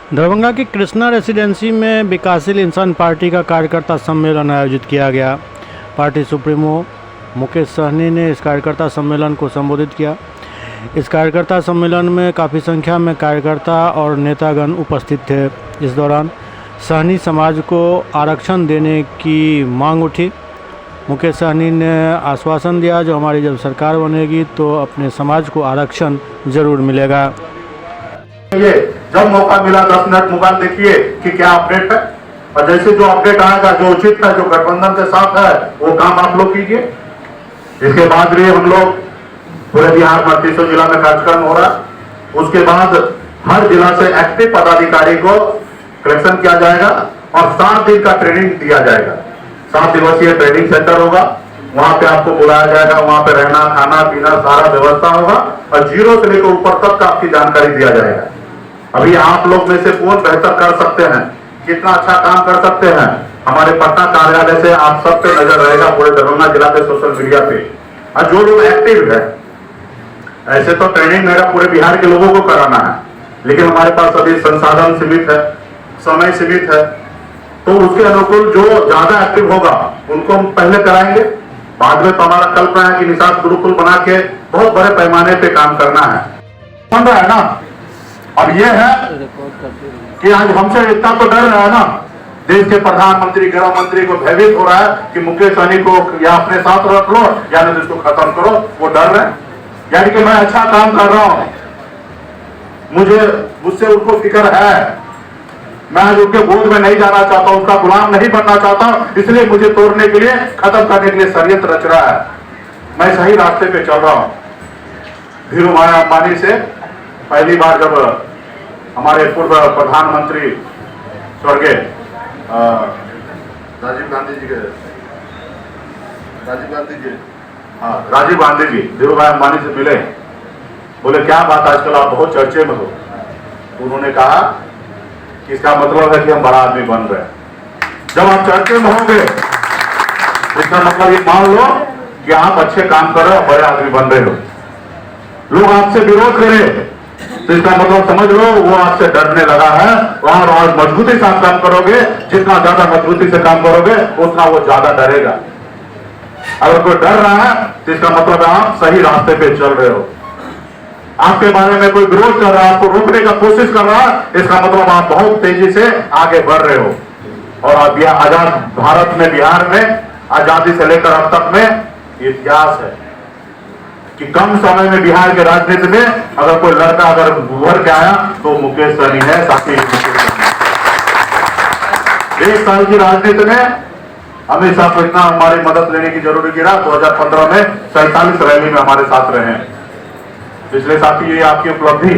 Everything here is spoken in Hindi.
दरभंगा की कृष्णा रेसिडेंसी में विकासशील इंसान पार्टी का कार्यकर्ता सम्मेलन आयोजित किया गया। पार्टी सुप्रीमो मुकेश सहनी ने इस कार्यकर्ता सम्मेलन को संबोधित किया। इस कार्यकर्ता सम्मेलन में काफ़ी संख्या में कार्यकर्ता और नेतागण उपस्थित थे। इस दौरान सहनी समाज को आरक्षण देने की मांग उठी। मुकेश सहनी ने आश्वासन दिया, जो हमारी जब सरकार बनेगी तो अपने समाज को आरक्षण ज़रूर मिलेगा। ये जब मौका मिला 10 मिनट मोबाइल देखिए कि क्या अपडेट है, और जैसे जो अपडेट आएगा, जो उचित है, जो गठबंधन के साथ है, वो काम आप लोग कीजिए। इसके बाद भी हम लोग पूरे बिहार में 300 जिला में कार्यक्रम हो रहा है। उसके बाद हर जिला से एक्टिव पदाधिकारी को सिलेक्शन किया जाएगा और 7 दिन का ट्रेनिंग दिया जाएगा। 7 दिवसीय ट्रेनिंग सेंटर होगा, वहां पे आपको बुलाया जाएगा, वहां पे रहना खाना पीना सारा व्यवस्था होगा और 0 से लेकर ऊपर तक का आपकी जानकारी दिया जाएगा। अभी आप लोग में से कौन बेहतर कर सकते हैं, कितना अच्छा काम कर सकते हैं, हमारे पटना कार्यालय से आप सब पे नजर रहेगा, पूरे दरभंगा जिला के सोशल मीडिया पे। और जो लोग एक्टिव है, ऐसे तो ट्रेनिंग मेरा पूरे बिहार के लोगों को कराना है, लेकिन हमारे पास अभी संसाधन सीमित है, समय सीमित है, तो उसके अनुकूल जो ज्यादा एक्टिव होगा उनको हम पहले कराएंगे। बाद में तो हमारा कल्पना है कि निषाद गुरुकुल बना के बहुत बड़े पैमाने पे काम करना है। बन रहा है ना। अब ये है कि आज हमसे इतना तो डर रहा है ना, देश के प्रधानमंत्री गृह मंत्री को भयभीत हो रहा है कि मुकेश सहनी को या अपने साथ रख लो या नहीं इसको खत्म करो। वो डर रहे हैं, यानी कि मैं अच्छा काम कर रहा हूं, मुझसे उनको फिक्र है। मैं आज उनके बोझ में नहीं जाना चाहता, उसका गुलाम नहीं बनना चाहता, इसलिए मुझे तोड़ने के लिए, खत्म करने के लिए षड्यंत्र रच रहा है। मैं सही रास्ते पे चल रहा हूं। धीरूभाई अंबानी से पहली बार जब हमारे पूर्व प्रधानमंत्री स्वर्गीय राजीव गांधी जी धीरूभाई अंबानी से मिले, बोले क्या बात आजकल आप बहुत चर्चे में हो। तो उन्होंने कहा कि इसका मतलब है कि हम बड़ा आदमी बन रहे हैं। जब आप चर्चे में होंगे इसका मतलब ये मान लो कि आप अच्छे काम कर रहे हो, बड़े आदमी बन रहे हो। लोग आपसे विरोध करें तो इसका मतलब समझ लो वो आपसे डरने लगा है। और मजबूती से आप काम करोगे, जितना ज्यादा मजबूती से काम करोगे उतना वो ज्यादा डरेगा। अगर कोई डर रहा है तो इसका मतलब आप सही रास्ते पे चल रहे हो। आपके बारे में कोई विरोध कर रहा है, आपको रोकने का कोशिश कर रहा है, इसका मतलब आप बहुत तेजी से आगे बढ़ रहे हो। और अब आजाद भारत में, बिहार में आजादी से लेकर अब तक में इतिहास है कि कम समय में बिहार के राजनीति में अगर कोई लड़का अगर उभर के आया तो मुकेश सहनी है। साथी 1 साल की राजनीति में हमेशा को इतना हमारी मदद लेने की जरूरत गिरा। 2015 में 47 रैली में हमारे साथ रहे। पिछले साथी ये आपकी उपलब्धि है।